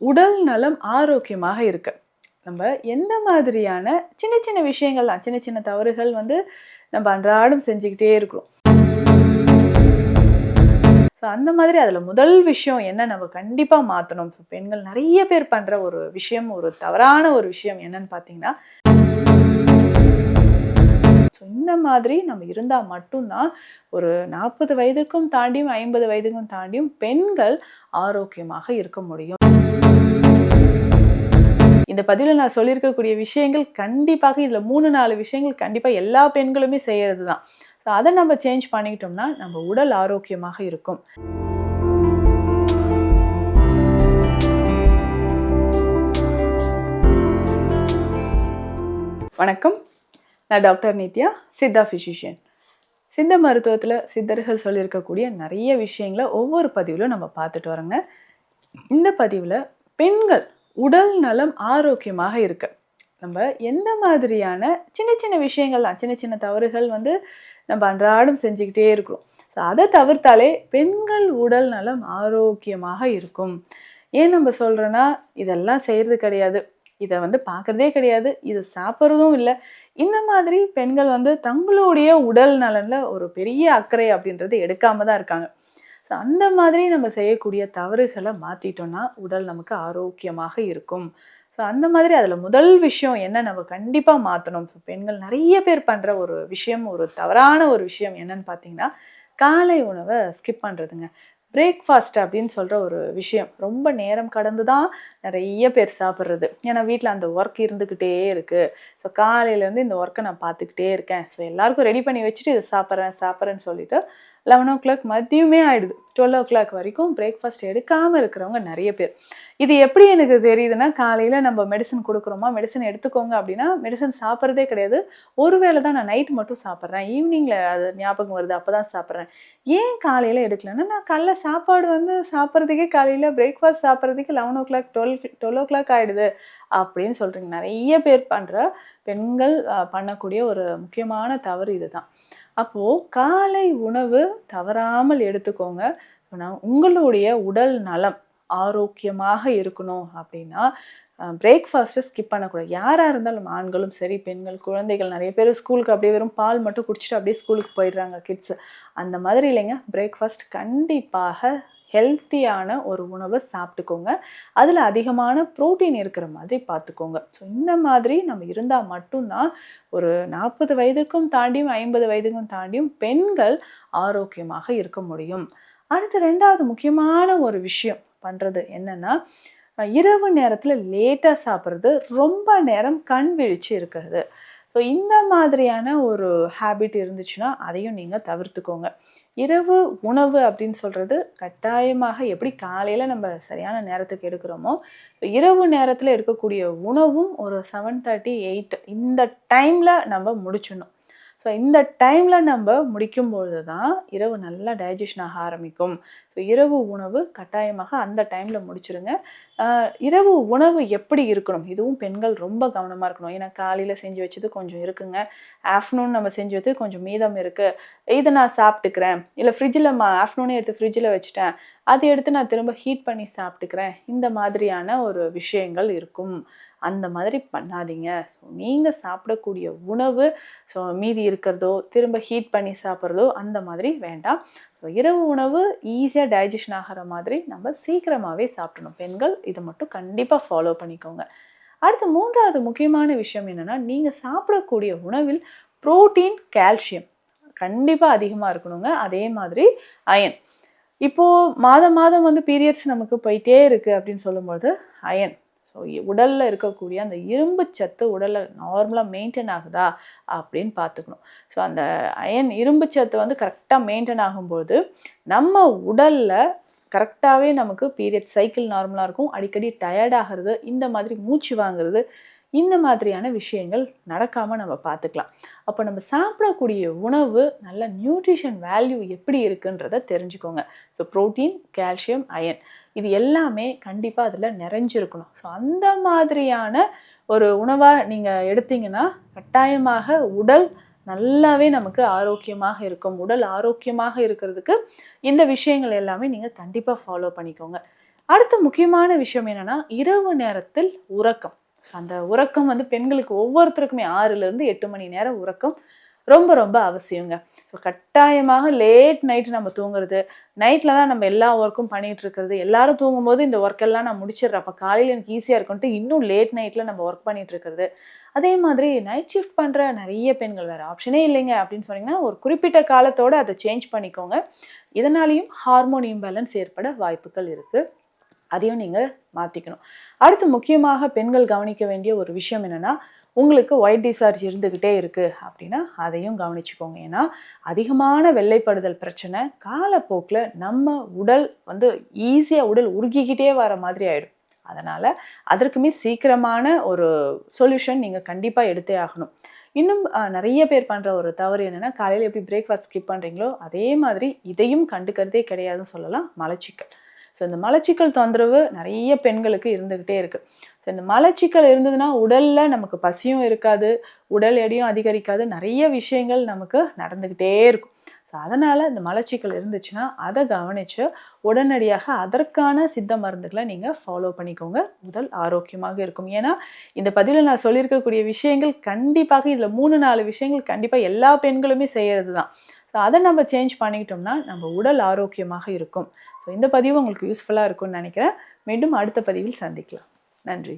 உடல் நலம் ஆரோக்கியமாக இருக்கு. நம்ம எந்த மாதிரியான சின்ன சின்ன விஷயங்கள் தான், சின்ன சின்ன தவறுகள் நம்ம அன்றாடம் செஞ்சுக்கிட்டே இருக்கிறோம். அந்த மாதிரி அதுல முதல் விஷயம் என்ன நம்ம கண்டிப்பா மாத்தணும். பெண்கள் நிறைய பேர் பண்ற ஒரு விஷயம், ஒரு தவறான ஒரு விஷயம் என்னன்னு பார்த்தீங்கன்னா, இந்த மாதிரி நம்ம இருந்தா மட்டும்தான் ஒரு 40 வயதுக்கும் தாண்டியும் 50 வயதுக்கும் தாண்டியும் பெண்கள் ஆரோக்கியமாக இருக்க முடியும். இந்த பதிவுல நான் சொல்லியிருக்கக்கூடிய விஷயங்கள் கண்டிப்பாக இதுல 3-4 விஷயங்கள் கண்டிப்பா எல்லா பெண்களுமே செய்யறதுதான். அதை நம்ம சேஞ்ச் பண்ணிக்கிட்டோம்னா நம்ம உடல் ஆரோக்கியமாக இருக்கும். வணக்கம், நான் டாக்டர் நித்யா, சித்தா பிசிஷியன். சித்த மருத்துவத்துல சித்தர்கள் சொல்லியிருக்கக்கூடிய நிறைய விஷயங்களை ஒவ்வொரு பதிவுல நம்ம பார்த்துட்டு வரோங்க. இந்த பதிவுல பெண்கள் உடல் நலம் ஆரோக்கியமாக இருக்கு. நம்ம எந்த மாதிரியான சின்ன சின்ன விஷயங்கள் தான், சின்ன சின்ன தவறுகள் நம்ம அன்றாடம் செஞ்சுக்கிட்டே இருக்கிறோம். அதை தவிர்த்தாலே பெண்கள் உடல் நலம் ஆரோக்கியமாக இருக்கும். ஏன் நம்ம சொல்றோன்னா, இதெல்லாம் செய்யறது கிடையாது, இதை பார்க்கறதே கிடையாது, இது சாப்பிட்றதும் இல்லை, இந்த மாதிரி பெண்கள் தங்களுடைய உடல் நலன்ல ஒரு பெரிய அக்கறை அப்படின்றது எடுக்காம தான் இருக்காங்க. அந்த மாதிரி நம்ம செய்யக்கூடிய தவறுகளை மாத்திட்டோம்னா உடல் நமக்கு ஆரோக்கியமாக இருக்கும். அந்த மாதிரி அதுல முதல் விஷயம் என்ன நம்ம கண்டிப்பா மாத்தணும். பெண்கள் நிறைய பேர் பண்ற ஒரு விஷயம், ஒரு தவறான ஒரு விஷயம் என்னன்னு பார்த்தீங்கன்னா, காலை உணவை ஸ்கிப் பண்றதுங்க. பிரேக்ஃபாஸ்ட் அப்படின்னு சொல்ற ஒரு விஷயம் ரொம்ப நேரம் கடந்து தான் நிறைய பேர் சாப்பிட்றது. ஏன்னா வீட்டில் அந்த ஒர்க் இருந்துக்கிட்டே இருக்கு. ஸோ காலையிலேருந்து இந்த ஒர்க்கை நான் பார்த்துக்கிட்டே இருக்கேன், ஸோ எல்லாருக்கும் ரெடி பண்ணி வச்சுட்டு இதை சாப்பிட்றேன்னு சொல்லிட்டு 11 o'clock மதியமே ஆயிடுது. 12 o'clock வரைக்கும் பிரேக்ஃபாஸ்ட் எடுக்காமல் இருக்கிறவங்க நிறைய பேர். இது எப்படி எனக்கு தெரியுதுன்னா, காலையில் நம்ம மெடிசன் கொடுக்குறோமா, மெடிசன் எடுத்துக்கோங்க அப்படின்னா மெடிசன் சாப்பிட்றதே கிடையாது. ஒருவேளை தான் நான் நைட் மட்டும் சாப்பிட்றேன், ஈவினிங்கில் அது ஞாபகம் வருது அப்போ தான் சாப்பிட்றேன். ஏன் காலையில் எடுக்கலன்னா, நான் காலைல சாப்பாடு சாப்பிட்றதுக்கே காலையில் பிரேக்ஃபாஸ்ட் சாப்பிட்றதுக்கு 11 o'clock 12 o'clock ஆகிடுது அப்படின்னு சொல்கிறீங்க. நிறைய பேர் பண்ணுற பெண்கள் பண்ணக்கூடிய ஒரு முக்கியமான தவறு இதுதான். அப்போது காலை உணவு தவறாமல் எடுத்துக்கோங்க. உங்களுடைய உடல் நலம் ஆரோக்கியமாக இருக்கணும் அப்படின்னா பிரேக்ஃபாஸ்ட்டை ஸ்கிப் பண்ணக்கூடாது. யாராக இருந்தாலும், ஆண்களும் சரி, பெண்கள், குழந்தைகள், நிறைய பேர் ஸ்கூலுக்கு அப்படியே வெறும் பால் மட்டும் குடிச்சிட்டு அப்படியே ஸ்கூலுக்கு போயிடுறாங்க கிட்ஸு. அந்த மாதிரி இல்லைங்க. பிரேக்ஃபாஸ்ட் கண்டிப்பாக ஹெல்த்தியான ஒரு உணவை சாப்பிட்டுக்கோங்க. அதில் அதிகமான புரோட்டீன் இருக்கிற மாதிரி பார்த்துக்கோங்க. ஸோ இந்த மாதிரி நம்ம இருந்தால் மட்டும்தான் ஒரு 40 வயதுக்கும் தாண்டியும் 50 வயதுக்கும் தாண்டியும் பெண்கள் ஆரோக்கியமாக இருக்க முடியும். அடுத்து 2வது முக்கியமான ஒரு விஷயம் பண்ணுறது என்னன்னா, இரவு நேரத்தில் லேட்டாக சாப்பிட்றது, ரொம்ப நேரம் கண் விழிச்சு இருக்கிறது. ஸோ இந்த மாதிரியான ஒரு ஹேபிட் இருந்துச்சுன்னா அதையும் நீங்கள் தவிர்த்துக்கோங்க. இரவு உணவு அப்படின்னு சொல்கிறது கட்டாயமாக எப்படி காலையில் நம்ம சரியான நேரத்துக்கு எடுக்கிறோமோ, இரவு நேரத்தில் எடுக்கக்கூடிய உணவும் ஒரு 7:30 8 இந்த டைமில் நம்ம முடிச்சிடணும். ஸோ இந்த டைமில் நம்ம முடிக்கும்பொழுது தான் இரவு நல்லா டைஜஷன் ஆக ஆரம்பிக்கும். ஸோ இரவு உணவு கட்டாயமாக அந்த டைமில் முடிச்சிருங்க. இரவு உணவு எப்படி இருக்கணும், இதுவும் பெண்கள் ரொம்ப கவனமாக இருக்கணும். ஏன்னா காலையில் செஞ்சு வச்சது கொஞ்சம் இருக்குங்க, ஆஃப்டர்நூன் நம்ம செஞ்சு வச்சது கொஞ்சம் மீதம் இருக்குது, இதை நான் சாப்பிட்டுக்கிறேன், இல்லை ஃப்ரிட்ஜில் ஆஃப்டர்நூனே எடுத்து ஃப்ரிட்ஜில் வச்சுட்டேன், அதை எடுத்து நான் திரும்ப ஹீட் பண்ணி சாப்பிட்டுக்கிறேன், இந்த மாதிரியான ஒரு விஷயங்கள் இருக்கும். அந்த மாதிரி பண்ணாதீங்க. ஸோ நீங்கள் சாப்பிடக்கூடிய உணவு மீதி இருக்கிறதோ திரும்ப ஹீட் பண்ணி சாப்பிட்றதோ அந்த மாதிரி வேண்டாம். ஸோ இரவு உணவு ஈஸியாக டைஜஷன் ஆகிற மாதிரி நம்ம சீக்கிரமாகவே சாப்பிடணும். பெண்கள் இதை மட்டும் கண்டிப்பாக ஃபாலோ பண்ணிக்கோங்க. அடுத்து 3வது முக்கியமான விஷயம் என்னென்னா, நீங்கள் சாப்பிடக்கூடிய உணவில் புரோட்டீன், கால்சியம் கண்டிப்பாக அதிகமாக இருக்கணுங்க. அதே மாதிரி அயன். இப்போது மாதம் மாதம் பீரியட்ஸ் நமக்கு போயிட்டே இருக்குது அப்படின்னு சொல்லும்போது அயன், ஸோ உடலில் இருக்கக்கூடிய அந்த இரும்பு சத்து உடலில் நார்மலாக மெயின்டைன் ஆகுதா அப்படின்னு பார்த்துக்கணும். ஸோ அந்த அயன் இரும்பு சத்து கரெக்டாக மெயின்டைன் ஆகும்போது நம்ம உடலில் கரெக்டாகவே நமக்கு பீரியட் சைக்கிள் நார்மலாக இருக்கும். அடிக்கடி டயர்ட் ஆகிறது, இந்த மாதிரி மூச்சு வாங்குறது, இந்த மாதிரியான விஷயங்கள் நடக்காமல் நம்ம பார்த்துக்கலாம். அப்போ நம்ம சாப்பிடக்கூடிய உணவு நல்ல நியூட்ரிஷன் வேல்யூ எப்படி இருக்குன்றத தெரிஞ்சுக்கோங்க. ஸோ புரோட்டீன், கால்சியம், அயன் இது எல்லாமே கண்டிப்பாக அதில் நிறைஞ்சிருக்கணும். ஸோ அந்த மாதிரியான ஒரு உணவாக நீங்கள் எடுத்தீங்கன்னா கட்டாயமாக உடல் நல்லாவே நமக்கு ஆரோக்கியமாக இருக்கும். உடல் ஆரோக்கியமாக இருக்கிறதுக்கு இந்த விஷயங்கள் எல்லாமே நீங்கள் கண்டிப்பாக ஃபாலோ பண்ணிக்கோங்க. அடுத்த முக்கியமான விஷயம் என்னன்னா, இரவு நேரத்தில் உறக்கம். அந்த உறக்கம் வந்து பெண்களுக்கு ஒவ்வொருத்தருக்குமே 6லிருந்து 8 மணி நேரம் உறக்கம் ரொம்ப ரொம்ப அவசியங்க. ஸோ கட்டாயமாக லேட் நைட் நம்ம தூங்குறது, நைட்ல தான் நம்ம எல்லா ஒர்க்கும் பண்ணிட்டு இருக்கிறது. எல்லாரும் தூங்கும்போது இந்த ஒர்க் எல்லாம் நான் முடிச்சிடுறேன். அப்ப காலையில எனக்கு ஈஸியா இருக்குன்ட்டு இன்னும் லேட் நைட்ல நம்ம ஒர்க் பண்ணிட்டு இருக்கிறது. அதே மாதிரி நைட் ஷிஃப்ட் பண்ற நெறைய பெண்கள் வேற ஆப்ஷனே இல்லைங்க அப்படின்னு சொன்னீங்கன்னா, ஒரு குறிப்பிட்ட காலத்தோட அத சேஞ்ச் பண்ணிக்கோங்க. இதனாலேயும் ஹார்மோன் இம்பேலன்ஸ் ஏற்பட வாய்ப்புகள் இருக்கு. அதையும் நீங்க மாத்திக்கணும். அடுத்து முக்கியமாக பெண்கள் கவனிக்க வேண்டிய ஒரு விஷயம் என்னன்னா, உங்களுக்கு ஒயிட் டிஸ்சார்ஜ் இருந்துகிட்டே இருக்கு அப்படின்னா, அதையும் கவனிச்சுக்கோங்க. ஏன்னா, அதிகமான வெள்ளைப்படுதல் பிரச்சனை காலப்போக்குல நம்ம உடல் வந்து ஈஸியா உடல் உருகிக்கிட்டே வர மாதிரி ஆயிடும். அதனால அதற்குமே சீக்கிரமான ஒரு சொல்யூஷன் நீங்க கண்டிப்பா எடுத்தே ஆகணும். இன்னும் நெறைய பேர் பண்ற ஒரு தவறு என்னன்னா, காலையில எப்படி பிரேக்ஃபாஸ்ட் ஸ்கிப் பண்றீங்களோ, அதே மாதிரி இதையும் கண்டுக்கிறதே கிடையாதுன்னு சொல்லலாம். மலச்சிக்கல். ஸோ இந்த மலச்சிக்கல் தொந்தரவு நெறைய பெண்களுக்கு இருந்துகிட்டே இருக்கு. ஸோ இந்த மலச்சிக்கல் இருந்ததுன்னா, உடல்ல நமக்கு பசியும் இருக்காது, உடல் எடையும் அதிகரிக்காது. நெறைய விஷயங்கள் நமக்கு நடந்துகிட்டே இருக்கும். ஸோ அதனால இந்த மலச்சிக்கல் இருந்துச்சுன்னா, அத கவனிச்சு உடனடியாக அதற்கான சித்த மருந்துகள நீங்க ஃபாலோ பண்ணிக்கோங்க. உடல் ஆரோக்கியமாக இருக்கும். ஏன்னா, இந்த பதிவுல நான் சொல்லியிருக்கக்கூடிய விஷயங்கள் கண்டிப்பாக இதுல 3, 4 விஷயங்கள் கண்டிப்பா எல்லா பெண்களுமே செய்யறது தான். ஸோ அத நம்ம சேஞ்ச் பண்ணிக்கிட்டோம்னா, நம்ம உடல் ஆரோக்கியமாக இருக்கும். ஸோ இந்த பதிவு உங்களுக்கு யூஸ்ஃபுல்லா இருக்கும்னு நினைக்கிறேன். மீண்டும் அடுத்த பதிவில் சந்திக்கலாம். நன்றி.